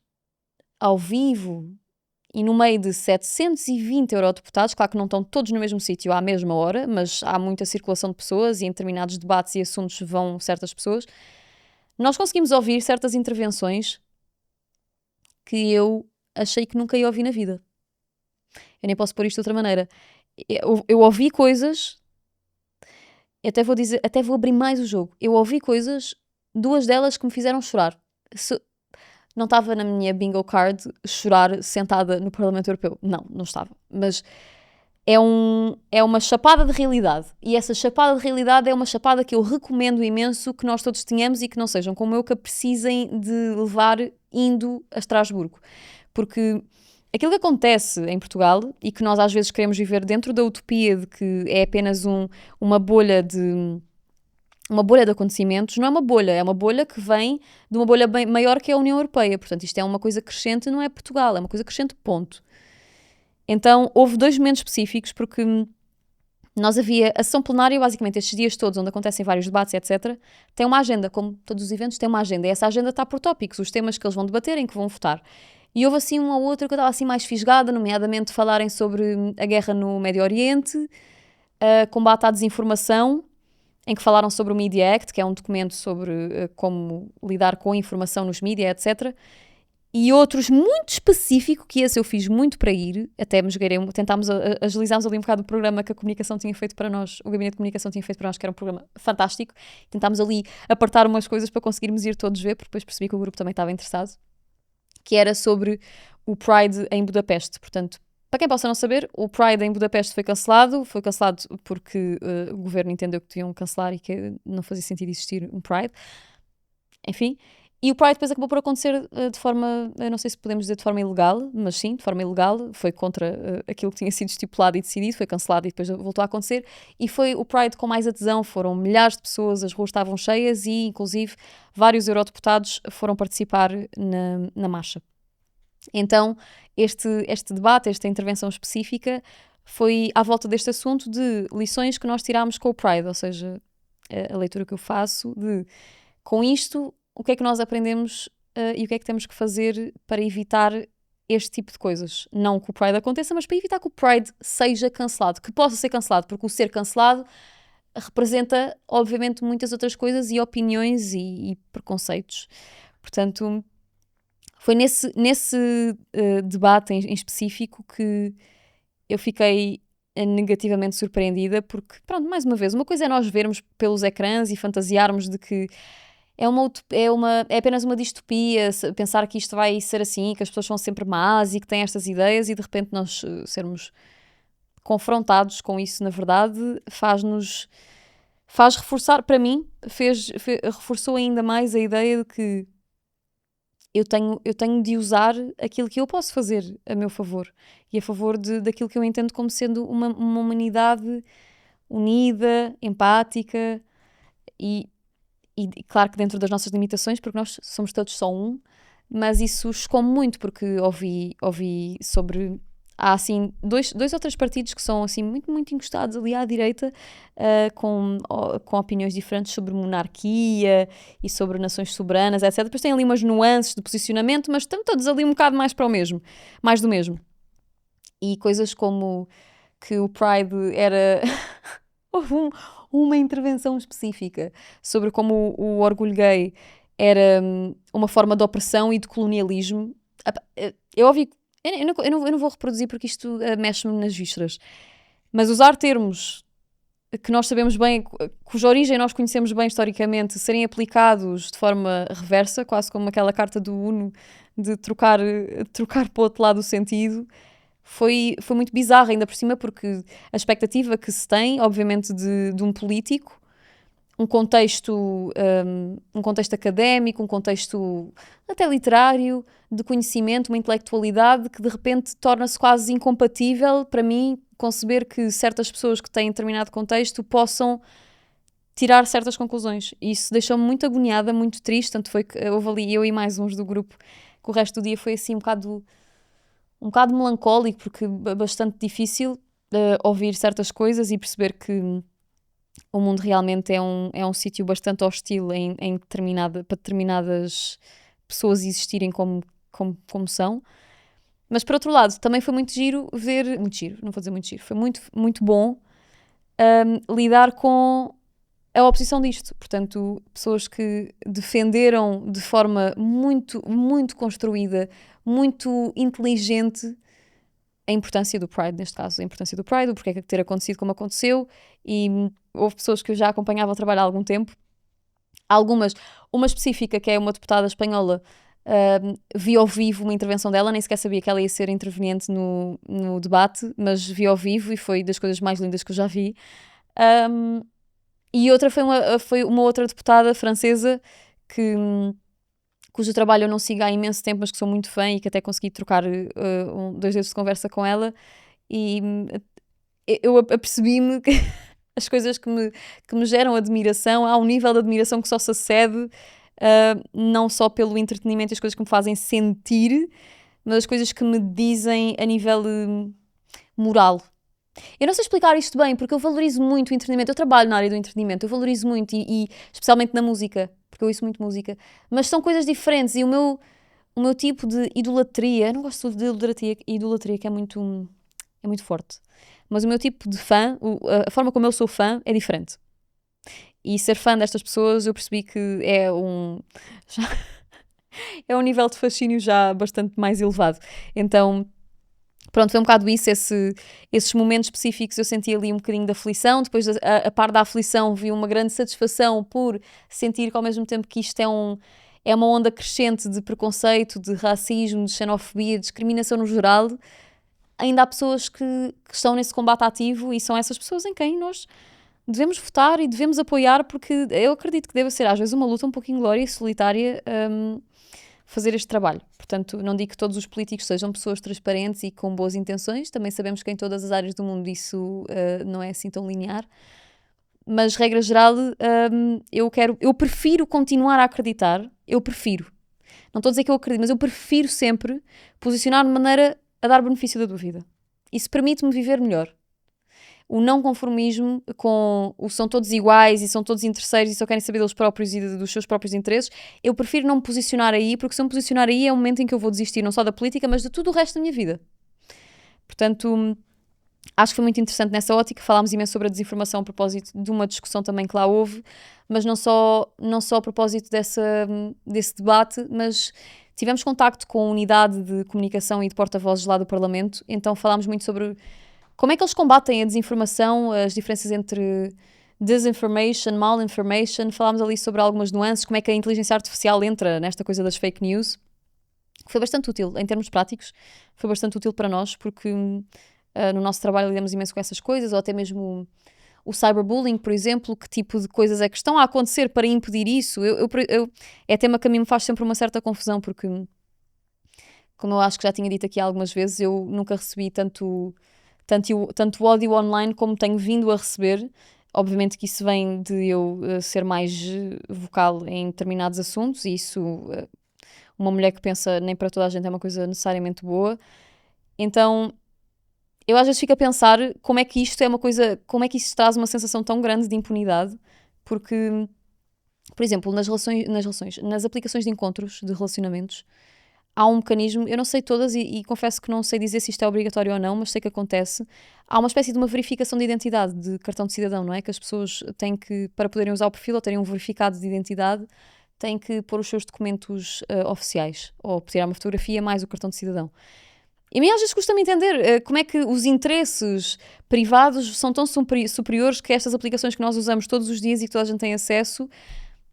ao vivo e no meio de 720 eurodeputados, claro que não estão todos no mesmo sítio à mesma hora, mas há muita circulação de pessoas e em determinados debates e assuntos vão certas pessoas, nós conseguimos ouvir certas intervenções que eu achei que nunca ia ouvir na vida. Eu nem posso pôr isto de outra maneira. Eu ouvi coisas, até vou abrir mais o jogo. Eu ouvi coisas, duas delas que me fizeram chorar. Não estava na minha bingo card chorar sentada no Parlamento Europeu. Não estava. Mas é uma chapada de realidade. E essa chapada de realidade é uma chapada que eu recomendo imenso que nós todos tenhamos e que não sejam como eu, que a precisem de levar indo a Estrasburgo. Porque aquilo que acontece em Portugal e que nós às vezes queremos viver dentro da utopia de que é apenas uma bolha de acontecimentos, não é uma bolha que vem de uma bolha bem maior que é a União Europeia. Portanto, isto é uma coisa crescente, não é Portugal, é uma coisa crescente, ponto. Então, houve dois momentos específicos, porque havia a sessão plenária, basicamente, estes dias todos, onde acontecem vários debates, etc., tem uma agenda, como todos os eventos têm uma agenda, e essa agenda está por tópicos, os temas que eles vão debater, em que vão votar. E houve assim uma ou outra que eu estava assim mais fisgada, nomeadamente falarem sobre a guerra no Médio Oriente, combate à desinformação, em que falaram sobre o Media Act, que é um documento sobre como lidar com a informação nos mídia, etc. E outros muito específico, que esse eu fiz muito para ir, até me esgueirei, agilizámos ali um bocado o programa que a comunicação tinha feito para nós, o gabinete de comunicação tinha feito para nós, que era um programa fantástico. Tentámos ali apertar umas coisas para conseguirmos ir todos ver, porque depois percebi que o grupo também estava interessado, que era sobre o Pride em Budapeste. Portanto, para quem possa não saber, o Pride em Budapeste foi cancelado porque o governo entendeu que deviam cancelar e que não fazia sentido existir um Pride. Enfim, e o Pride depois acabou por acontecer de forma, eu não sei se podemos dizer de forma ilegal, mas sim, de forma ilegal, foi contra aquilo que tinha sido estipulado e decidido, foi cancelado e depois voltou a acontecer, e foi o Pride com mais adesão, foram milhares de pessoas, as ruas estavam cheias e, inclusive, vários eurodeputados foram participar na marcha. Então, este debate, esta intervenção específica, foi à volta deste assunto de lições que nós tirámos com o Pride, ou seja, a leitura que eu faço de, com isto, o que é que nós aprendemos e o que é que temos que fazer para evitar este tipo de coisas. Não que o Pride aconteça, mas para evitar que o Pride seja cancelado, que possa ser cancelado, porque o ser cancelado representa, obviamente, muitas outras coisas e opiniões e preconceitos. Portanto, foi nesse debate em específico que eu fiquei negativamente surpreendida, porque, pronto, mais uma vez, uma coisa é nós vermos pelos ecrãs e fantasiarmos de que é apenas uma distopia, pensar que isto vai ser assim, que as pessoas são sempre más e que têm estas ideias, e de repente nós sermos confrontados com isso, na verdade, faz reforçar, para mim, reforçou ainda mais a ideia de que eu tenho de usar aquilo que eu posso fazer a meu favor e a favor daquilo que eu entendo como sendo uma humanidade unida, empática e claro que dentro das nossas limitações, porque nós somos todos só um, mas isso chocou-me muito, porque ouvi sobre... Há, assim, dois ou três partidos que são, assim, muito, muito encostados ali à direita, com opiniões diferentes sobre monarquia e sobre nações soberanas, etc. Depois tem ali umas nuances de posicionamento, mas estão todos ali um bocado mais para o mesmo, mais do mesmo. E coisas como que o Pride era... Houve uma intervenção específica sobre como o orgulho gay era uma forma de opressão e de colonialismo. Eu ouvi... Eu não vou reproduzir porque isto mexe-me nas vísceras. Mas usar termos que nós sabemos bem, cuja origem nós conhecemos bem historicamente, serem aplicados de forma reversa, quase como aquela carta do Uno de trocar para o outro lado o sentido, foi muito bizarro, ainda por cima, porque a expectativa que se tem, obviamente, de um político, um contexto académico, um contexto até literário, de conhecimento, uma intelectualidade que de repente torna-se quase incompatível para mim conceber que certas pessoas que têm determinado contexto possam tirar certas conclusões. E isso deixou-me muito agoniada, muito triste, tanto foi que houve ali eu e mais uns do grupo, que o resto do dia foi assim um bocado melancólico, porque bastante difícil ouvir certas coisas e perceber que o mundo realmente é um sítio bastante hostil para determinadas pessoas existirem como são. Mas, por outro lado, também foi muito giro ver... Muito giro, não vou dizer muito giro. Foi muito, muito bom lidar com a oposição disto. Portanto, pessoas que defenderam de forma muito, muito construída, muito inteligente a importância do Pride, neste caso, a importância do Pride, o porquê é ter acontecido como aconteceu, e houve pessoas que eu já acompanhava o trabalho há algum tempo. Uma específica, que é uma deputada espanhola, vi ao vivo uma intervenção dela, nem sequer sabia que ela ia ser interveniente no debate, mas vi ao vivo e foi das coisas mais lindas que eu já vi. E outra foi uma outra deputada francesa cujo trabalho eu não sigo há imenso tempo, mas que sou muito fã e que até consegui trocar 2 dedos de conversa com ela, e eu apercebi-me que as coisas que me geram admiração, há um nível de admiração que só se acede não só pelo entretenimento e as coisas que me fazem sentir, mas as coisas que me dizem a nível moral. Eu não sei explicar isto bem, porque eu valorizo muito o entretenimento. Eu trabalho na área do entretenimento, eu valorizo muito, e especialmente na música, porque eu ouço muito música. Mas são coisas diferentes, e o meu tipo de idolatria, eu não gosto de idolatria que é muito forte, mas o meu tipo de fã, a forma como eu sou fã é diferente. E ser fã destas pessoas eu percebi que é um nível de fascínio já bastante mais elevado. Então, pronto, foi um bocado isso, esses momentos específicos eu senti ali um bocadinho de aflição, depois a par da aflição vi uma grande satisfação por sentir que ao mesmo tempo que isto é uma onda crescente de preconceito, de racismo, de xenofobia, de discriminação no geral, ainda há pessoas que estão nesse combate ativo e são essas pessoas em quem nós devemos votar e devemos apoiar, porque eu acredito que deve ser às vezes uma luta um pouquinho glória e solitária fazer este trabalho. Portanto, não digo que todos os políticos sejam pessoas transparentes e com boas intenções, também sabemos que em todas as áreas do mundo isso não é assim tão linear, mas regra geral eu prefiro continuar a acreditar, não estou a dizer que eu acredito, mas eu prefiro sempre posicionar-me de maneira a dar benefício da dúvida. Isso permite-me viver melhor. O não conformismo com o são todos iguais e são todos interesseiros e só querem saber deles próprios e dos seus próprios interesses, eu prefiro não me posicionar aí, porque se eu me posicionar aí é o momento em que eu vou desistir não só da política, mas de tudo o resto da minha vida. Portanto, acho que foi muito interessante nessa ótica. Falámos imenso sobre a desinformação a propósito de uma discussão também que lá houve, mas não só a propósito desse debate, mas tivemos contacto com a unidade de comunicação e de porta-vozes lá do Parlamento, então falámos muito sobre como é que eles combatem a desinformação, as diferenças entre disinformation, malinformation. Falámos ali sobre algumas nuances, como é que a inteligência artificial entra nesta coisa das fake news. Foi bastante útil, em termos práticos, foi bastante útil para nós, porque no nosso trabalho lidamos imenso com essas coisas, ou até mesmo o cyberbullying, por exemplo, que tipo de coisas é que estão a acontecer para impedir isso. É tema que a mim me faz sempre uma certa confusão, porque, como eu acho que já tinha dito aqui algumas vezes, eu nunca recebi tanto ódio online como tenho vindo a receber. Obviamente que isso vem de eu ser mais vocal em determinados assuntos, e isso, uma mulher que pensa nem para toda a gente é uma coisa necessariamente boa. Então, eu às vezes fico a pensar como é que isto é uma coisa, como é que isso traz uma sensação tão grande de impunidade, porque, por exemplo, nas aplicações de encontros, de relacionamentos, há um mecanismo, eu não sei todas e confesso que não sei dizer se isto é obrigatório ou não, mas sei que acontece. Há uma espécie de uma verificação de identidade, de cartão de cidadão, não é? Que as pessoas têm que, para poderem usar o perfil ou terem um verificado de identidade, têm que pôr os seus documentos oficiais, ou tirar uma fotografia mais o cartão de cidadão. E a mim às vezes custa-me entender como é que os interesses privados são tão superiores que estas aplicações que nós usamos todos os dias e que toda a gente tem acesso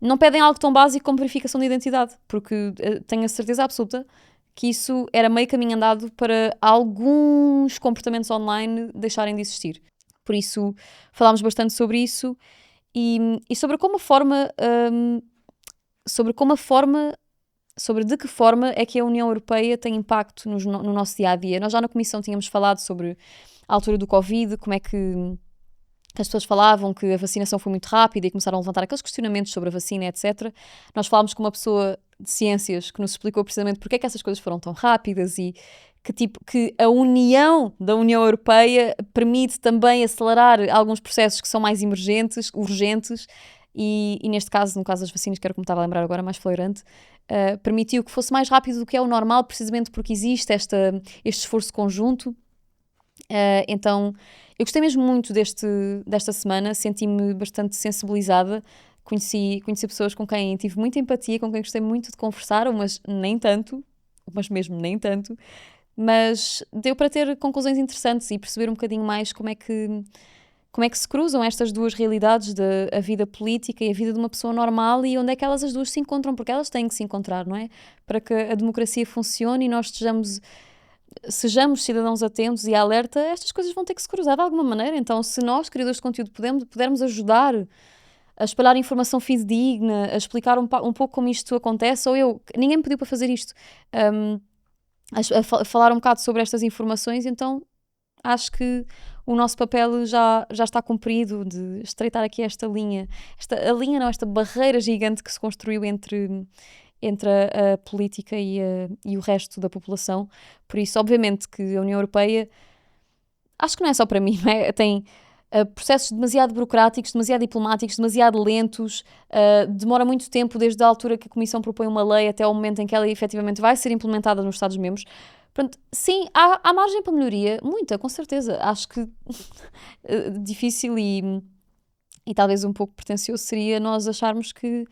não pedem algo tão básico como verificação de identidade, porque tenho a certeza absoluta que isso era meio caminho andado para alguns comportamentos online deixarem de existir. Por isso, falámos bastante sobre isso e sobre de que forma é que a União Europeia tem impacto no nosso dia-a-dia. Nós já na Comissão tínhamos falado sobre a altura do Covid, como é que as pessoas falavam que a vacinação foi muito rápida e começaram a levantar aqueles questionamentos sobre a vacina, etc. Nós falámos com uma pessoa de ciências que nos explicou precisamente porque é que essas coisas foram tão rápidas e que a união da União Europeia permite também acelerar alguns processos que são mais emergentes, urgentes, e neste caso, no caso das vacinas, que era como estava a lembrar agora, mais flagrante, permitiu que fosse mais rápido do que é o normal, precisamente porque existe este esforço conjunto. Então, eu gostei mesmo muito desta semana, senti-me bastante sensibilizada, conheci pessoas com quem tive muita empatia, com quem gostei muito de conversar, umas mesmo nem tanto, mas deu para ter conclusões interessantes e perceber um bocadinho mais como é que se cruzam estas duas realidades, a vida política e a vida de uma pessoa normal, e onde é que elas as duas se encontram, porque elas têm que se encontrar, não é? Para que a democracia funcione e nós sejamos cidadãos atentos e alerta, estas coisas vão ter que se cruzar de alguma maneira. Então, se nós, criadores de conteúdo, pudermos ajudar a espalhar informação fidedigna, a explicar um pouco como isto acontece, ninguém me pediu para fazer isto, a falar um bocado sobre estas informações, então acho que o nosso papel já está cumprido, de estreitar aqui esta barreira gigante que se construiu entre a política e o resto da população. Por isso, obviamente, que a União Europeia, acho que não é só para mim, não é? processos demasiado burocráticos, demasiado diplomáticos, demasiado lentos, demora muito tempo desde a altura que a Comissão propõe uma lei até ao momento em que ela efetivamente vai ser implementada nos Estados-membros. Portanto, sim, há margem para melhoria, muita, com certeza. Acho que difícil e talvez um pouco pretencioso seria nós acharmos que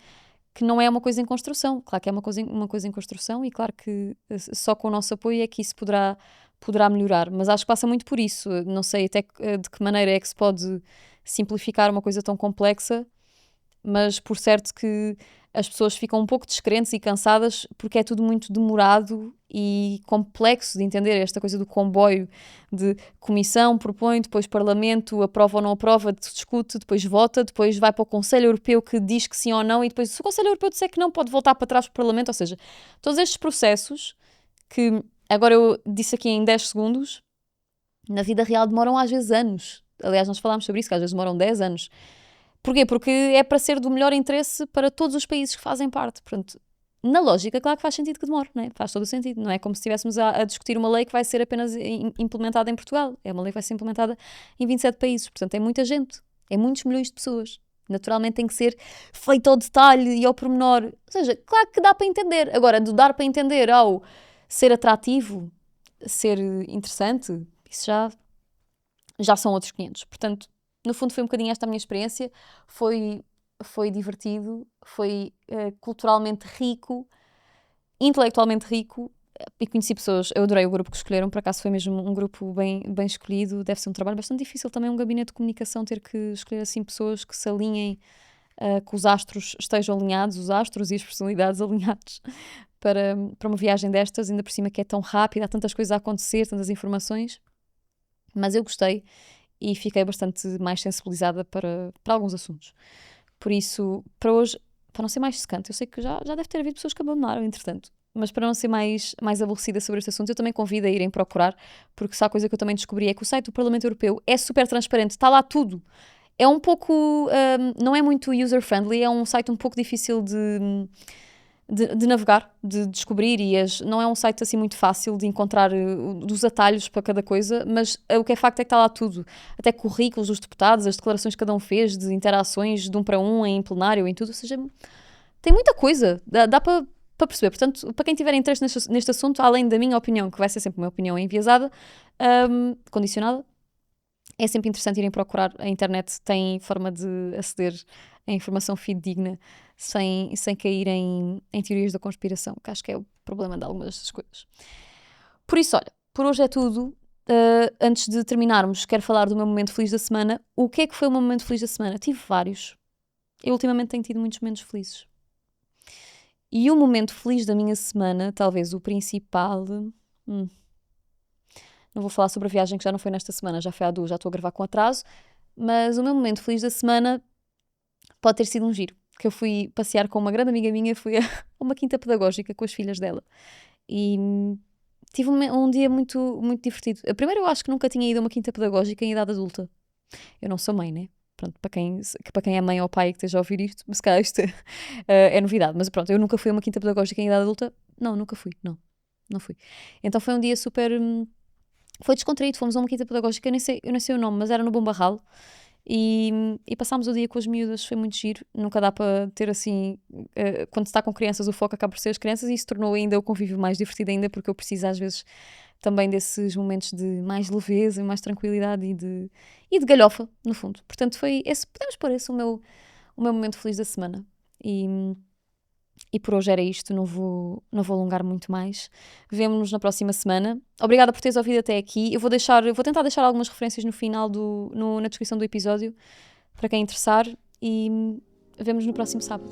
não é uma coisa em construção. Claro que é uma coisa em construção e claro que só com o nosso apoio é que isso poderá melhorar. Mas acho que passa muito por isso. Não sei até de que maneira é que se pode simplificar uma coisa tão complexa, mas por certo que as pessoas ficam um pouco descrentes e cansadas porque é tudo muito demorado e complexo de entender. Esta coisa do comboio de comissão, propõe, depois parlamento, aprova ou não aprova, discute, depois vota, depois vai para o Conselho Europeu que diz que sim ou não e depois se o Conselho Europeu disser que não, pode voltar para trás para o parlamento. Ou seja, todos estes processos que agora eu disse aqui em 10 segundos, na vida real demoram às vezes anos. Aliás, nós falámos sobre isso, que às vezes demoram 10 anos. Porquê? Porque é para ser do melhor interesse para todos os países que fazem parte. Portanto, na lógica, claro que faz sentido que demore, não é? Faz todo o sentido. Não é como se estivéssemos a discutir uma lei que vai ser apenas implementada em Portugal. É uma lei que vai ser implementada em 27 países. Portanto, é muita gente. É muitos milhões de pessoas. Naturalmente tem que ser feito ao detalhe e ao pormenor. Ou seja, claro que dá para entender. Agora, do dar para entender ao ser atrativo, ser interessante, isso já são outros 500. Portanto, no fundo foi um bocadinho esta a minha experiência, foi divertido, foi culturalmente rico, intelectualmente rico, e conheci pessoas, eu adorei o grupo que escolheram, por acaso foi mesmo um grupo bem escolhido, deve ser um trabalho bastante difícil também, um gabinete de comunicação ter que escolher assim pessoas que se alinhem, que os astros estejam alinhados, os astros e as personalidades alinhados para uma viagem destas, ainda por cima que é tão rápida, há tantas coisas a acontecer, tantas informações, mas eu gostei e fiquei bastante mais sensibilizada para alguns assuntos. Por isso, para hoje, para não ser mais secante, eu sei que já deve ter havido pessoas que abandonaram, entretanto, mas para não ser mais aborrecida sobre este assunto, eu também convido a irem procurar, porque se há coisa que eu também descobri é que o site do Parlamento Europeu é super transparente, está lá tudo. É um pouco, não é muito user-friendly, é um site um pouco difícil de navegar, de descobrir e não é um site assim muito fácil de encontrar dos atalhos para cada coisa, mas o que é facto é que está lá tudo, até currículos dos deputados, as declarações que cada um fez, de interações de um para um em plenário, em tudo, ou seja, tem muita coisa, dá para perceber. Portanto, para quem tiver interesse neste assunto, além da minha opinião, que vai ser sempre uma opinião enviesada, condicionada, é sempre interessante irem procurar. A internet tem forma de aceder a informação fidedigna sem cair em teorias da conspiração, que acho que é o problema de algumas destas coisas. Por isso, olha, por hoje é tudo. Antes de terminarmos, quero falar do meu momento feliz da semana. O que é que foi o meu momento feliz da semana? Tive vários. Eu ultimamente tenho tido muitos momentos felizes. E o momento feliz da minha semana, talvez o principal... Não vou falar sobre a viagem que já não foi nesta semana, já foi há 2, já estou a gravar com atraso, mas o meu momento feliz da semana pode ter sido um giro, que eu fui passear com uma grande amiga minha, fui a uma quinta pedagógica com as filhas dela e tive um dia muito, muito divertido. Primeiro, eu acho que nunca tinha ido a uma quinta pedagógica em idade adulta. Eu não sou mãe, né? Pronto, para quem é mãe ou pai que esteja a ouvir isto, se calhar isto é novidade, mas pronto, eu nunca fui a uma quinta pedagógica em idade adulta. Não, nunca fui, não fui. Então foi um dia super... Foi descontraído, fomos a uma quinta pedagógica, eu nem sei o nome, mas era no Bom Barral e passámos o dia com as miúdas, foi muito giro, nunca dá para ter assim, quando se está com crianças o foco acaba por ser as crianças e isso tornou ainda o convívio mais divertido ainda porque eu preciso às vezes também desses momentos de mais leveza e mais tranquilidade e de galhofa, no fundo. Portanto foi esse, podemos pôr esse o meu momento feliz da semana e por hoje era isto, não vou alongar muito mais. Vemo-nos na próxima semana. Obrigada por teres ouvido até aqui. Eu vou tentar deixar algumas referências no final, na descrição do episódio, para quem interessar, e vemo-nos no próximo sábado.